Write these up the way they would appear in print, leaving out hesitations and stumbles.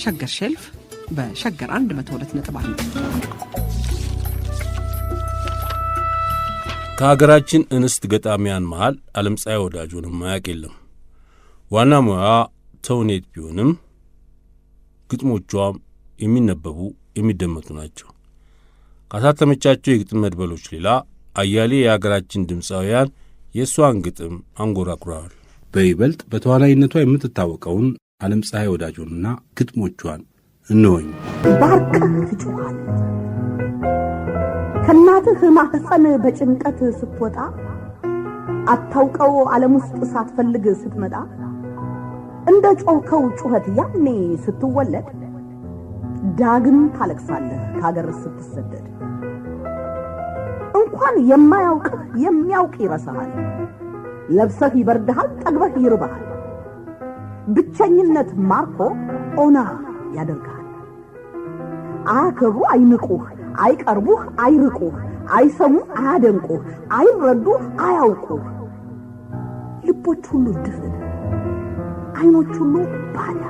ሸገር ሼልፍ በሸገር 102.1 ከሀገራችን እንስት ገጣሚያን መሃል ዓለምፀሐይ ወዳጆንም ማያውቅ የለም። ዋና ሙያ ተውኔት ቢሆንም ግጥሞቿም የሚነበቡ የሚደመጡ ናቸው። ካሳተመቻቸው የግጥም መድበሎች ሌላ አያሌ የሀገራችን ድምፃውያን የእሷን ግጥም አንጎራጉረዋል። በይበልጥ በተዋናይነቷ የምትታወቀውን ዓለምፀሐይ ወዳጆንና ግጥሞቿን እንሆኝ። ባርቀህ ትጮኻለህ ከእናትህ ማህፀን በጭንቀት ስትወጣ አታውቀው ዓለም ውስጥ ሳትፈልግ ስትመጣ እንደ ጮኸው ጩኸት ያኔ ስትወለድ ዳግም ታለቅሳለህ ከሀገር ስትሰደድ። እንኳን የማያውቅህ የሚያውቅ ይረሳሃል። ለብሰህ ይበርድሃል፣ ጠግበህ ይርባሃል። ብቸኝነት ማርኮ ኦና ያደርግሃል። አያከብሩ አይንቁህ፣ አይቀርቡህ አይርቁህ፣ አይሰሙ አያደንቁህ፣ አይረዱህ አያውቁህ። ልቦች ሁሉ ድፍን፣ አይኖች ሁሉ ባዳ፣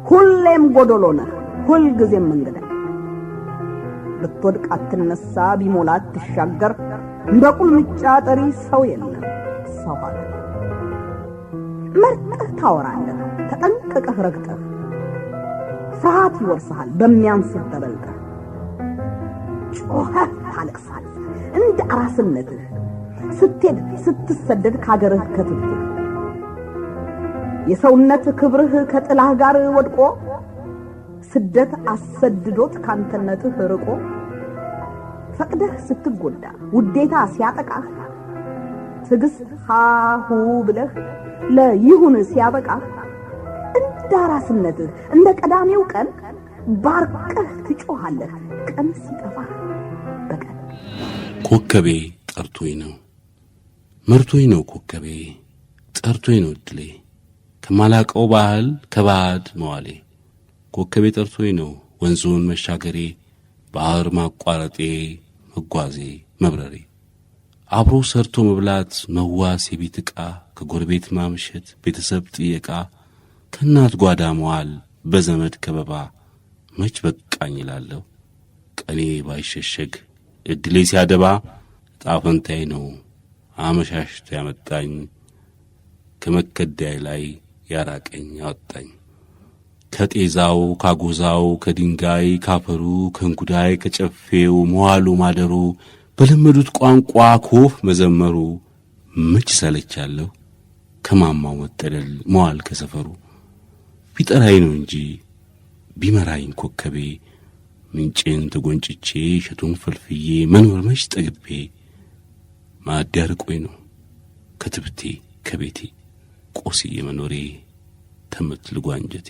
ሁሌም ጎዶሎ ነህ፣ ሁልጊዜም እንግዳ። ብትወድቅ አትነሳ፣ ቢሞላ አትሻገር፣ እንደ ቁልምጫ ጠሪ ሰው የለም ሰው ሀገር። መርጠህ ታወራለህ ተጠንቅቀህ ረግጠህ፣ ፍርሃት ይወርስሃል በሚያንስህ ተበልጠህ። ጮኸህ ታለቅሳለህ እንደ አራስነትህ፣ ስትሄድ ስትሰደድ ከሀገርህ ከትብትህ። የሰውነት ክብርህ ከጥላህ ጋር ወድቆ፣ ስደት አሰድዶት ካንተነትህ ርቆ። ፈቅደህ ስትጎዳ ውዴታ ሲያጠቃህ፣ ትግስት ሃሁ ብለህ ለይሁን ሲያበቃህ፣ እንደ አራስነትህ እንደ ቀዳሚው ቀን ባርቀህ ትጮኻለህ ቀን ሲጠፋህ በቀን። ኮከቤ ጠርቶኝ ነው መርቶኝ ነው፣ ኮከቤ ጠርቶኝ ነው እድሌ፣ ከማላቀው ባህል ከባድ መዋሌ። ኮከቤ ጠርቶኝ ነው ወንዙን መሻገሬ፣ ባህር ማቋረጤ መጓዜ መብረሬ። አብሮ ሰርቶ መብላት መዋስ የቤት ዕቃ፣ ከጎረቤት ማምሸት ቤተሰብ ጥየቃ፣ ከእናት ጓዳ መዋል በዘመድ ከበባ። መች በቃኝ እላለሁ ቀኔ ባይሸሸግ፣ እድሌ ሲያደባ። ጣፈንታዬ ነው አመሻሽቶ ያመጣኝ፣ ከመከዳይ ላይ ያራቀኝ ያወጣኝ። ከጤዛው ካጎዛው ከድንጋይ ካፈሩ፣ ከእንጉዳይ ከጨፌው መዋሉ ማደሩ፣ በለመዱት ቋንቋ ከወፍ መዘመሩ። መች ሰለቻለሁ ከማማው መጠለል መዋል ከሰፈሩ። ቢጠራኝ ነው እንጂ ቢመራኝ ኮከቤ፣ ምንጭን ተጎንጭቼ እሸቱን ፈልፍዬ መኖር መች ጠግቤ። ማዕድ ያርቆኝ ነው ከትብቴ ከቤቴ፣ ቆስዬ መኖሬ ተመት ልጓንጀቴ።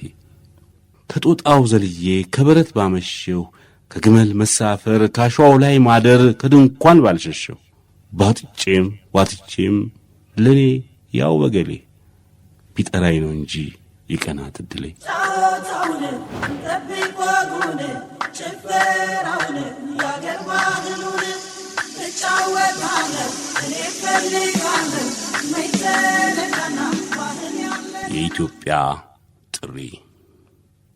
ከጦጣው ዘልዬ ከበረት ባመሸው፣ ከግመል መሳፈር ካሸዋው ላይ ማደር፣ ከድንኳን ባልሸሸው። ባጥጬም ዋትቼም ለኔ ያው በገሌ፣ ቢጠራኝ ነው እንጂ ይቀናት እድሌ። ጫወታውን ጠብቆጉን ጭፈራውን ያገር ባህሉን እጫወታለሁ እኔ ፈልጋለሁ መይተነቃና ባህል ያለ የኢትዮጵያ ጥሪ።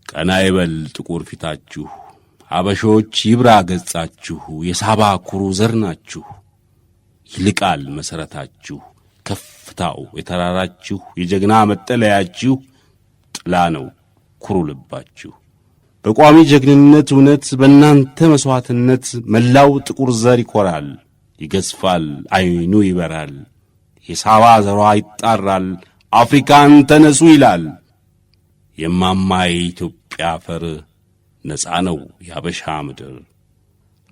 ቀና ይበል ጥቁር ፊታችሁ፣ አበሾች ይብራ ገጻችሁ፣ የሳባ ኩሩ ዘር ናችሁ። ይልቃል መሠረታችሁ፣ ከፍታው የተራራችሁ፣ የጀግና መጠለያችሁ። ጥላ ነው ኩሩ ልባችሁ። በቋሚ ጀግንነት እውነት በእናንተ መሥዋዕትነት መላው ጥቁር ዘር ይኰራል፣ ይገዝፋል፣ ዐይኑ ይበራል። የሳባ ዘሯ ይጣራል፣ አፍሪካን ተነሱ ይላል። የማማ የኢትዮጵያ አፈር ነፃ ነው ያበሻ ምድር።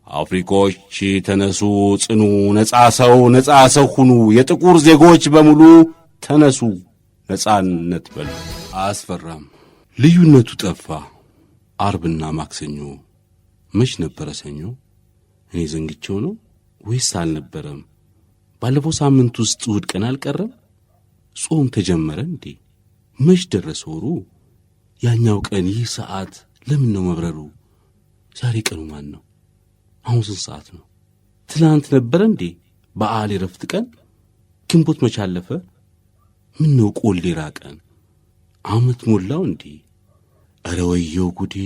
አፍሪኮች ተነሱ ጽኑ፣ ነፃ ሰው ሁኑ። የጥቁር ዜጎች በሙሉ ተነሱ ነፃነት በሉ። አያስፈራም ልዩነቱ ጠፋ። አርብና ማክሰኞ መች ነበረ ሰኞ? እኔ ዘንግቼው ነው ወይስ አልነበረም? ባለፈው ሳምንት ውስጥ እሑድ ቀን አልቀረም? ጾም ተጀመረ እንዴ? መች ደረሰ ወሩ? ያኛው ቀን ይህ ሰዓት ለምን ነው መብረሩ? ዛሬ ቀኑ ማን ነው? አሁን ስንት ሰዓት ነው? ትላንት ነበረ እንዴ በዓል የረፍት ቀን? ግንቦት መች አለፈ? ምን ነው ቆሌ ራቀን? ዓመት ሞላው እንዴ? ኧረ ወየው ጉዴ!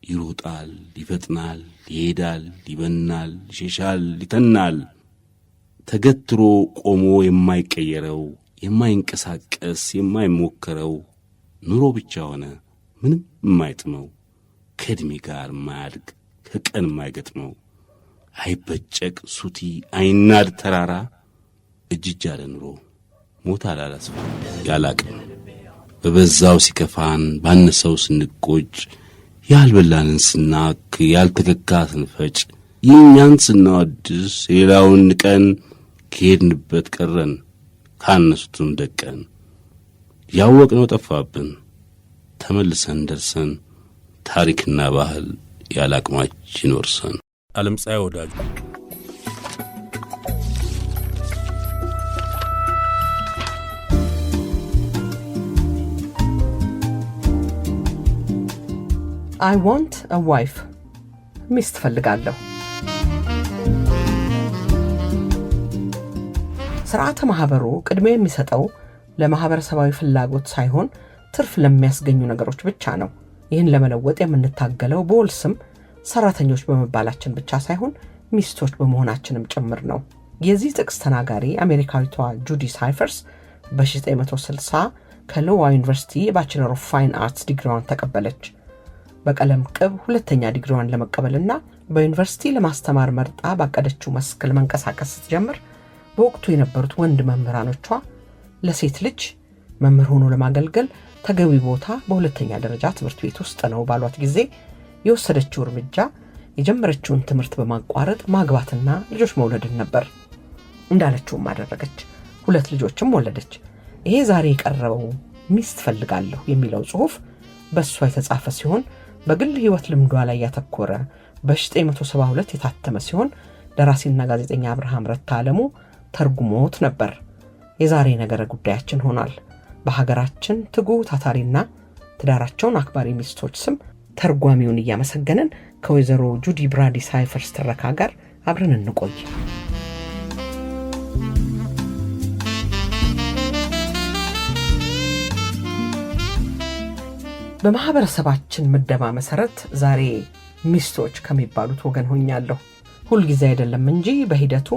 ይሮጣል፣ ይፈጥናል፣ ይሄዳል፣ ይበናል፣ ይሸሻል፣ ይተናል። ተገትሮ ቆሞ የማይቀየረው የማይንቀሳቀስ የማይሞከረው ኑሮ ብቻ ሆነ ምንም የማይጥመው ከዕድሜ ጋር የማያድግ ከቀን የማይገጥመው አይበጨቅ ሱቲ አይናድ ተራራ እጅጅ ያለ ኑሮ ሞት አላላስፋ ያላቅም በበዛው ሲከፋን ባነሰው ስንቆጭ ያልበላንን ስናክ ያልተከካ ስንፈጭ የእኛን ስናወድስ ሌላውን ንቀን ከሄድንበት ቀረን ካነሱትም ደቀን ያወቅነው ጠፋብን ተመልሰን ደርሰን ታሪክና ባህል ያላቅማችን ወርሰን። ዓለምፀሐይ ወዳጁ I want a wife. ሚስት ፈልጋለሁ። ስርዓተ ማህበሩ ቅድሚያ የሚሰጠው ለማህበረሰባዊ ፍላጎት ሳይሆን ትርፍ ለሚያስገኙ ነገሮች ብቻ ነው። ይህን ለመለወጥ የምንታገለው በውል ስም ሰራተኞች በመባላችን ብቻ ሳይሆን ሚስቶች በመሆናችንም ጭምር ነው። የዚህ ጥቅስ ተናጋሪ አሜሪካዊቷ ጁዲ ሳይፈርስ በ1960 ከሎዋ ዩኒቨርሲቲ የባችለር ኦፍ ፋይን አርትስ ዲግሪዋን ተቀበለች። በቀለም ቅብ ሁለተኛ ዲግሪዋን ለመቀበልና በዩኒቨርሲቲ ለማስተማር መርጣ ባቀደችው መስክ ለመንቀሳቀስ ስትጀምር በወቅቱ የነበሩት ወንድ መምህራኖቿ ለሴት ልጅ መምህር ሆኖ ለማገልገል ተገቢ ቦታ በሁለተኛ ደረጃ ትምህርት ቤት ውስጥ ነው ባሏት ጊዜ የወሰደችው እርምጃ የጀመረችውን ትምህርት በማቋረጥ ማግባትና ልጆች መውለድን ነበር። እንዳለችውም አደረገች። 2 ልጆችም ወለደች። ይሄ ዛሬ የቀረበው ሚስት ፈልጋለሁ የሚለው ጽሑፍ በእሷ የተጻፈ ሲሆን በግል ህይወት ልምዷ ላይ ያተኮረ በ1972 የታተመ ሲሆን ደራሲና ጋዜጠኛ አብርሃም ረታ አለሙ ተርጉሞት ነበር። የዛሬ ነገረ ጉዳያችን ሆኗል። በሀገራችን ትጉ ታታሪና ትዳራቸውን አክባሪ ሚስቶች ስም ተርጓሚውን እያመሰገንን ከወይዘሮ ጁዲ ብራዲ ሳይፈርስ ትረካ ጋር አብረን እንቆይ። በማህበረሰባችን ምደባ መሰረት ዛሬ ሚስቶች ከሚባሉት ወገን ሆኛለሁ። ሁል ጊዜ አይደለም እንጂ በሂደቱ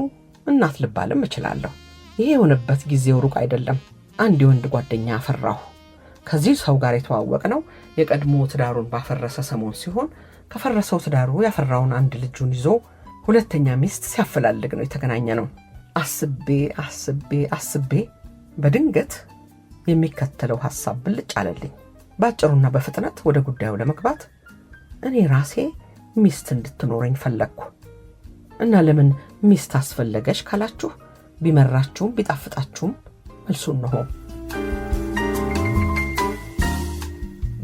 እናት ልባልም እችላለሁ። ይሄ የሆነበት ጊዜው ሩቅ አይደለም። አንድ የወንድ ጓደኛ አፈራሁ። ከዚህ ሰው ጋር የተዋወቅነው የቀድሞ ትዳሩን ባፈረሰ ሰሞን ሲሆን ከፈረሰው ትዳሩ ያፈራውን አንድ ልጁን ይዞ ሁለተኛ ሚስት ሲያፈላልግ ነው የተገናኘነው። አስቤ በድንገት የሚከተለው ሐሳብ ብልጭ አለልኝ። ባጭሩና በፍጥነት ወደ ጉዳዩ ለመግባት እኔ ራሴ ሚስት እንድትኖረኝ ፈለግኩ። እና ለምን ሚስት አስፈለገሽ ካላችሁ ቢመራችሁም ቢጣፍጣችሁም መልሱን ነው።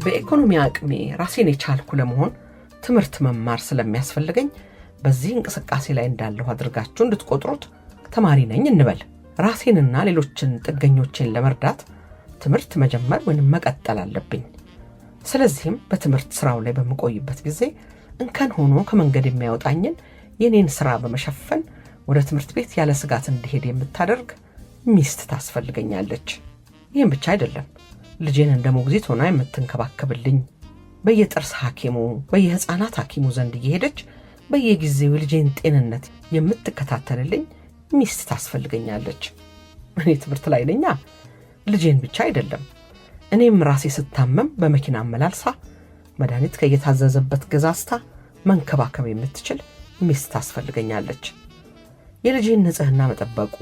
በኢኮኖሚ አቅሜ ራሴን የቻልኩ ለመሆን ትምህርት መማር ስለሚያስፈልገኝ በዚህ እንቅስቃሴ ላይ እንዳለሁ አድርጋችሁ እንድትቆጥሩት ተማሪ ነኝ እንበል። ራሴንና ሌሎችን ጥገኞቼን ለመርዳት ትምህርት መጀመር ወይንም መቀጠል አለብኝ። ስለዚህም በትምህርት ስራው ላይ በመቆይበት ጊዜ እንከን ሆኖ ከመንገድ የሚያወጣኝን የኔን ስራ በመሸፈን ወደ ትምህርት ቤት ያለ ስጋት እንድሄድ የምታደርግ ሚስት ታስፈልገኛለች። ይህም ብቻ አይደለም፣ ልጄን እንደ ሞግዚት ሆና የምትንከባከብልኝ፣ በየጥርስ ሐኪሙ በየህፃናት ሐኪሙ ዘንድ እየሄደች በየጊዜው ልጄን ጤንነት የምትከታተልልኝ ሚስት ታስፈልገኛለች። እኔ ትምህርት ላይ ነኛ። ልጄን ብቻ አይደለም፣ እኔም ራሴ ስታመም በመኪና አመላልሳ መድኃኒት ከየታዘዘበት ገዛስታ መንከባከብ የምትችል ሚስት ታስፈልገኛለች። የልጄን ንጽህና መጠበቁ፣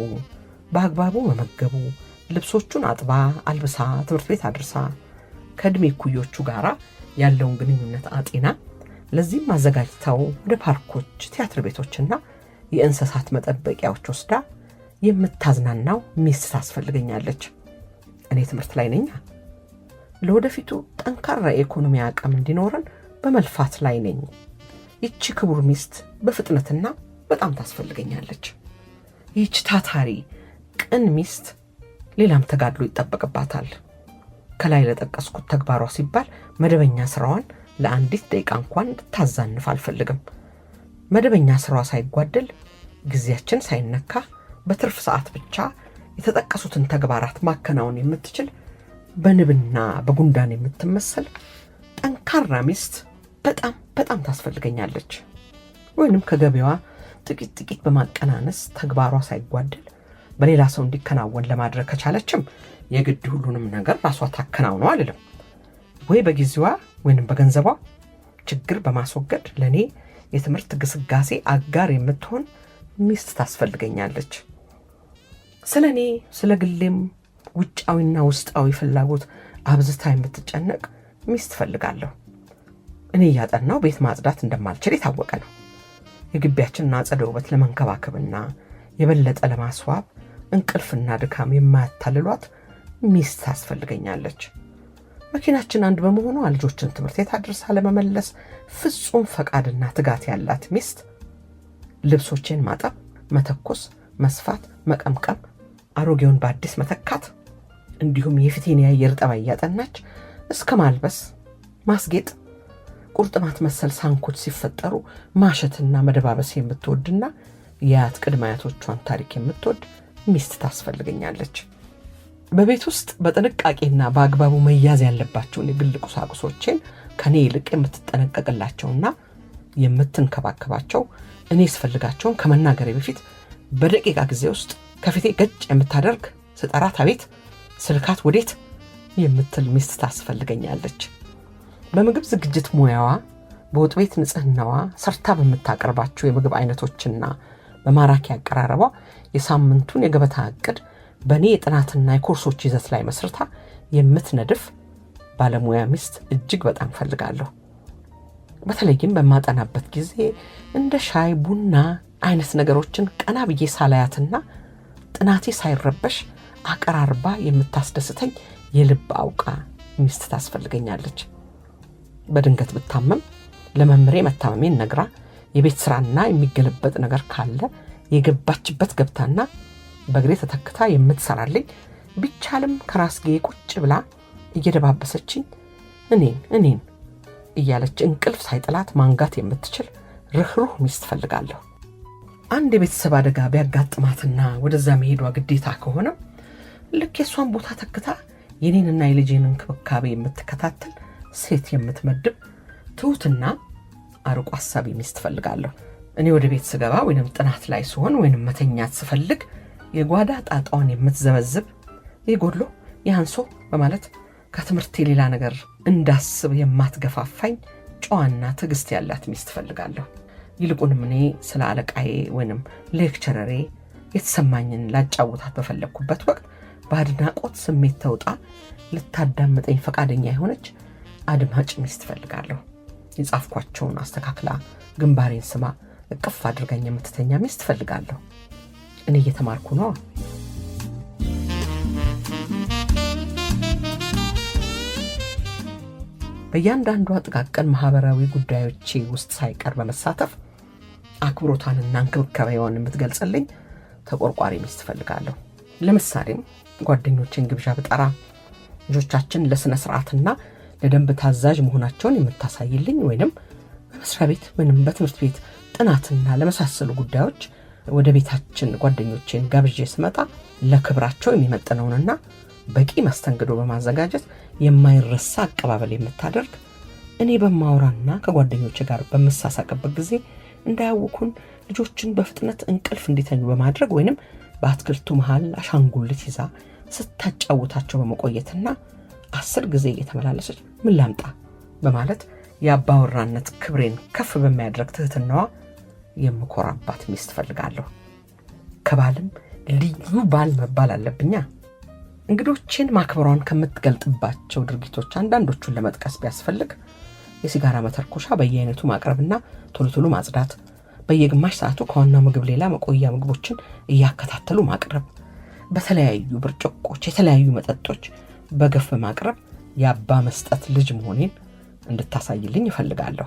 በአግባቡ መመገቡ፣ ልብሶቹን አጥባ አልብሳ ትምህርት ቤት አድርሳ ከዕድሜ እኩዮቹ ጋር ያለውን ግንኙነት አጤና፣ ለዚህም አዘጋጅተው ወደ ፓርኮች፣ ቲያትር ቤቶችና የእንስሳት መጠበቂያዎች ወስዳ የምታዝናናው ሚስት ታስፈልገኛለች። እኔ ትምህርት ላይ ነኝ። ለወደፊቱ ጠንካራ የኢኮኖሚ አቅም እንዲኖረን በመልፋት ላይ ነኝ። ይቺ ክቡር ሚስት በፍጥነትና በጣም ታስፈልገኛለች። ይቺ ታታሪ ቅን ሚስት ሌላም ተጋድሎ ይጠበቅባታል። ከላይ ለጠቀስኩት ተግባሯ ሲባል መደበኛ ስራዋን ለአንዲት ደቂቃ እንኳን እንድታዛንፍ አልፈልግም። መደበኛ ስራዋ ሳይጓደል ጊዜያችን ሳይነካ በትርፍ ሰዓት ብቻ የተጠቀሱትን ተግባራት ማከናወን የምትችል በንብና በጉንዳን የምትመሰል ጠንካራ ሚስት በጣም በጣም ታስፈልገኛለች። ወይንም ከገበያዋ ጥቂት በማቀናነስ ተግባሯ ሳይጓደል በሌላ ሰው እንዲከናወን ለማድረግ ከቻለችም የግድ ሁሉንም ነገር ራሷ ታከናውነው አልልም። ወይ በጊዜዋ ወይንም በገንዘቧ ችግር በማስወገድ ለኔ የትምህርት ግስጋሴ አጋር የምትሆን ሚስት ታስፈልገኛለች። ስለኔ ስለ ግሌም ውጫዊና ውስጣዊ ፍላጎት አብዝታ የምትጨነቅ ሚስት ፈልጋለሁ። እኔ ያጠናው ቤት ማጽዳት እንደማልችል የታወቀ ነው። የግቢያችንን አጸደ ውበት ለመንከባከብና የበለጠ ለማስዋብ እንቅልፍና ድካም የማያታልሏት ሚስት ታስፈልገኛለች። መኪናችን አንድ በመሆኑ ልጆችን ትምህርት ቤት አድርሳ ለመመለስ ፍጹም ፈቃድና ትጋት ያላት ሚስት ልብሶቼን ማጠብ፣ መተኮስ፣ መስፋት፣ መቀምቀም፣ አሮጌውን በአዲስ መተካት እንዲሁም የፊቴን የአየር ጠባይ እያጠናች እስከ ማልበስ፣ ማስጌጥ፣ ቁርጥማት መሰል ሳንኮች ሲፈጠሩ ማሸትና መደባበስ የምትወድና የአያት ቅድመ አያቶቿን ታሪክ የምትወድ ሚስት ታስፈልገኛለች። በቤት ውስጥ በጥንቃቄና በአግባቡ መያዝ ያለባቸውን የግል ቁሳቁሶችን ከኔ ይልቅ የምትጠነቀቅላቸውና የምትንከባከባቸው፣ እኔ ስፈልጋቸውን ከመናገሬ በፊት በደቂቃ ጊዜ ውስጥ ከፊቴ ገጭ የምታደርግ፣ ስጠራት አቤት ስልካት ወዴት የምትል ሚስት ታስፈልገኛለች። በምግብ ዝግጅት ሙያዋ፣ በወጥ ቤት ንጽህናዋ ሰርታ በምታቀርባቸው የምግብ አይነቶችና በማራኪ አቀራረቧ የሳምንቱን የገበታ ዕቅድ በእኔ የጥናትና የኮርሶች ይዘት ላይ መስርታ የምትነድፍ ባለሙያ ሚስት እጅግ በጣም ፈልጋለሁ። በተለይም በማጠናበት ጊዜ እንደ ሻይ ቡና አይነት ነገሮችን ቀና ብዬ ሳላያትና ጥናቴ ሳይረበሽ አቀራርባ የምታስደስተኝ የልብ አውቃ ሚስት ታስፈልገኛለች። በድንገት ብታመም ለመምሬ መታመሜን ነግራ የቤት ስራና የሚገለበጥ ነገር ካለ የገባችበት ገብታና በግሬ ተተክታ የምትሰራልኝ፣ ቢቻልም ከራስጌ ቁጭ ብላ እየደባበሰችኝ እኔን እያለች እንቅልፍ ሳይጥላት ማንጋት የምትችል ርህሩህ ሚስት ፈልጋለሁ። አንድ የቤተሰብ አደጋ ቢያጋጥማትና ወደዛ መሄዷ ግዴታ ከሆነ ልክ የሷን ቦታ ተክታ የኔንና የልጄን እንክብካቤ የምትከታተል ሴት የምትመድብ ትሁትና አርቆ ሐሳቢ ሚስት ፈልጋለሁ። እኔ ወደ ቤት ስገባ ወይንም ጥናት ላይ ስሆን ወይንም መተኛት ስፈልግ የጓዳ ጣጣውን የምትዘበዝብ የጎድሎ ያንሶ በማለት ከትምህርት ሌላ ነገር እንዳስብ የማትገፋፋኝ ጨዋና ትዕግስት ያላት ሚስት ፈልጋለሁ። ይልቁንም እኔ ስለ አለቃዬ ወይንም ሌክቸረሬ የተሰማኝን ላጫውታት በፈለኩበት ወቅት በአድናቆት ስሜት ተውጣ ልታዳምጠኝ ፈቃደኛ የሆነች አድማጭ ሚስት ፈልጋለሁ። የጻፍኳቸውን አስተካክላ ግንባሬን ስማ እቅፍ አድርጋኝ የምትተኛ ሚስት ፈልጋለሁ። እኔ እየተማርኩ ነው። በእያንዳንዱ ጥቃቅን ማህበራዊ ጉዳዮቼ ውስጥ ሳይቀር በመሳተፍ አክብሮታንና እንክብካቤዋን የምትገልጽልኝ ተቆርቋሪ ሚስት ፈልጋለሁ። ለምሳሌም ጓደኞቼን ግብዣ ብጠራ ልጆቻችን ለስነ ስርዓትና ለደንብ ታዛዥ መሆናቸውን የምታሳይልኝ፣ ወይንም በመስሪያ ቤት ወይንም በትምህርት ቤት ጥናትና ለመሳሰሉ ጉዳዮች ወደ ቤታችን ጓደኞቼን ጋብዤ ስመጣ ለክብራቸው የሚመጥነውንና በቂ መስተንግዶ በማዘጋጀት የማይረሳ አቀባበል የምታደርግ፣ እኔ በማውራና ከጓደኞቼ ጋር በመሳሳቅበት ጊዜ እንዳያውኩን ልጆችን በፍጥነት እንቅልፍ እንዲተኙ በማድረግ ወይንም በአትክልቱ መሃል አሻንጉልት ይዛ ስታጫውታቸው በመቆየትና 10 ጊዜ እየተመላለሰች ምን ላምጣ በማለት የአባወራነት ክብሬን ከፍ በሚያደርግ ትህትናዋ የምኮራባት ሚስት ፈልጋለሁ። ከባልም ልዩ ባል መባል አለብኛ። እንግዶችን ማክበሯን ከምትገልጥባቸው ድርጊቶች አንዳንዶቹን ለመጥቀስ ቢያስፈልግ የሲጋራ መተርኮሻ በየአይነቱ ማቅረብና ቶሎ ማጽዳት፣ በየግማሽ ሰዓቱ ከዋናው ምግብ ሌላ መቆያ ምግቦችን እያከታተሉ ማቅረብ፣ በተለያዩ ብርጭቆች የተለያዩ መጠጦች በገፍ በማቅረብ የአባ መስጠት ልጅ መሆኔን እንድታሳይልኝ እፈልጋለሁ።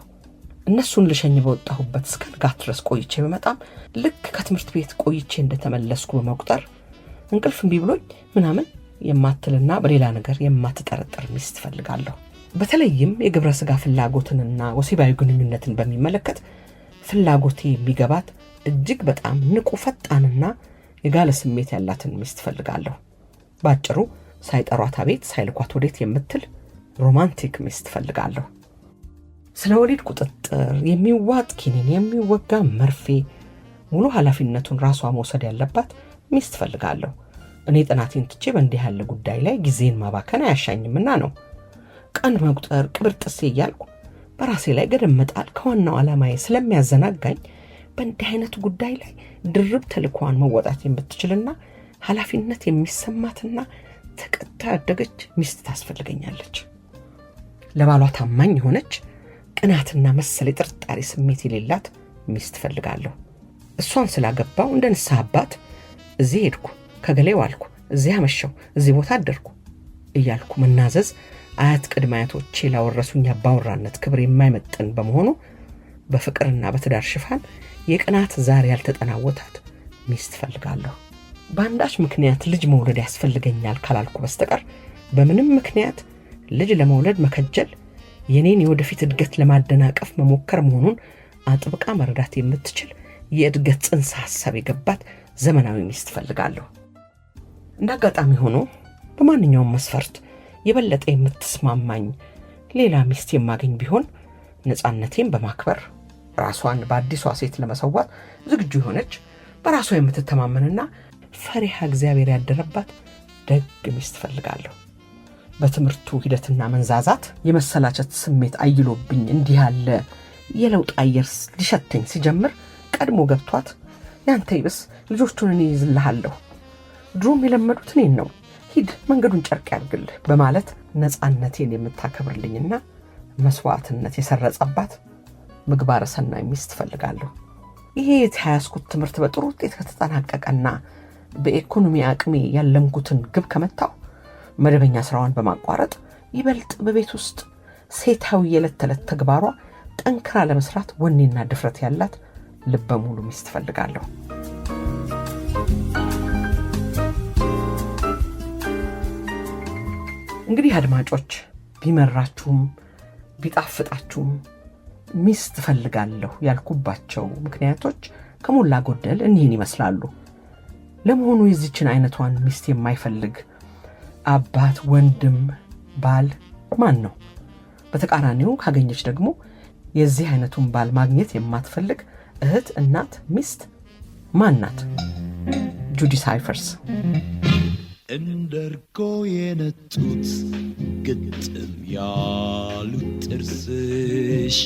እነሱን ልሸኝ በወጣሁበት እስከ ንጋት ድረስ ቆይቼ በመጣም ልክ ከትምህርት ቤት ቆይቼ እንደተመለስኩ በመቁጠር እንቅልፍ እምቢ ብሎኝ ምናምን የማትልና በሌላ ነገር የማትጠረጠር ሚስት ፈልጋለሁ። በተለይም የግብረ ስጋ ፍላጎትንና ወሲባዊ ግንኙነትን በሚመለከት ፍላጎቴ የሚገባት እጅግ በጣም ንቁ፣ ፈጣንና የጋለ ስሜት ያላትን ሚስት ፈልጋለሁ። ባጭሩ ሳይጠሯት አቤት ሳይልኳት ወዴት የምትል ሮማንቲክ ሚስት ፈልጋለሁ። ስለ ወሊድ ቁጥጥር የሚዋጥ ኪኒን የሚወጋ መርፌ ሙሉ ኃላፊነቱን ራሷ መውሰድ ያለባት ሚስት ፈልጋለሁ። እኔ ጥናቴን ትቼ በእንዲህ ያለ ጉዳይ ላይ ጊዜን ማባከን አያሻኝምና ነው። ቀን መቁጠር ቅብር ጥሴ እያልኩ በራሴ ላይ ገደም መጣል ከዋናው ዓላማዬ ስለሚያዘናጋኝ በእንዲህ አይነቱ ጉዳይ ላይ ድርብ ተልኳን መወጣት የምትችልና ኃላፊነት የሚሰማትና ተቀጣ ያደገች ሚስት ታስፈልገኛለች። ለባሏ ታማኝ የሆነች ቅናትና መሰል የጥርጣሬ ስሜት የሌላት ሚስት ፈልጋለሁ። እሷን ስላገባው እንደ ንስሐ አባት እዚህ ሄድኩ፣ ከገሌ ዋልኩ፣ እዚህ አመሸው፣ እዚህ ቦታ አደርኩ እያልኩ መናዘዝ አያት ቅድመ አያቶቼ ላወረሱኝ አባወራነት ክብር የማይመጥን በመሆኑ በፍቅርና በትዳር ሽፋን የቅናት ዛር ያልተጠናወታት ሚስት ፈልጋለሁ። በአንዳች ምክንያት ልጅ መውለድ ያስፈልገኛል ካላልኩ በስተቀር በምንም ምክንያት ልጅ ለመውለድ መከጀል የኔን የወደፊት እድገት ለማደናቀፍ መሞከር መሆኑን አጥብቃ መረዳት የምትችል የእድገት ጽንሰ ሐሳብ የገባት ዘመናዊ ሚስት ፈልጋለሁ። እንዳጋጣሚ ሆኖ በማንኛውም መስፈርት የበለጠ የምትስማማኝ ሌላ ሚስት የማገኝ ቢሆን ነፃነቴን በማክበር ራሷን በአዲሷ ሴት ለመሰዋት ዝግጁ የሆነች በራሷ የምትተማመንና ፈሪሃ እግዚአብሔር ያደረባት ደግ ሚስት ፈልጋለሁ። በትምህርቱ ሂደትና መንዛዛት የመሰላቸት ስሜት አይሎብኝ እንዲህ ያለ የለውጥ አየር ሊሸተኝ ሲጀምር ቀድሞ ገብቷት ያንተ ይብስ ልጆቹን እኔ ይዝልሃለሁ፣ ድሮም የለመዱት እኔን ነው፣ ሂድ መንገዱን ጨርቅ ያርግልህ በማለት ነፃነቴን የምታከብርልኝና መስዋዕትነት የሰረጸባት ምግባረ ሰናይ ሚስት ፈልጋለሁ። ይሄ የተያዝኩት ትምህርት በጥሩ ውጤት ከተጠናቀቀና በኢኮኖሚ አቅሜ ያለምኩትን ግብ ከመታው መደበኛ ስራዋን በማቋረጥ ይበልጥ በቤት ውስጥ ሴታዊ የዕለት ተዕለት ተግባሯ ጠንክራ ለመስራት ወኔና ድፍረት ያላት ልበ ሙሉ ሚስት ፈልጋለሁ። እንግዲህ አድማጮች ቢመራችሁም ቢጣፍጣችሁም ሚስት ፈልጋለሁ ያልኩባቸው ምክንያቶች ከሞላ ጎደል እኒህን ይመስላሉ። ለመሆኑ የዚችን አይነቷን ሚስት የማይፈልግ አባት፣ ወንድም፣ ባል ማን ነው? በተቃራኒው ካገኘች ደግሞ የዚህ አይነቱን ባል ማግኘት የማትፈልግ እህት፣ እናት፣ ሚስት ማን ናት? ጁዲ ሳይፈርስ። እንደርጎ የነጡት ግጥም ያሉት ጥርስሽ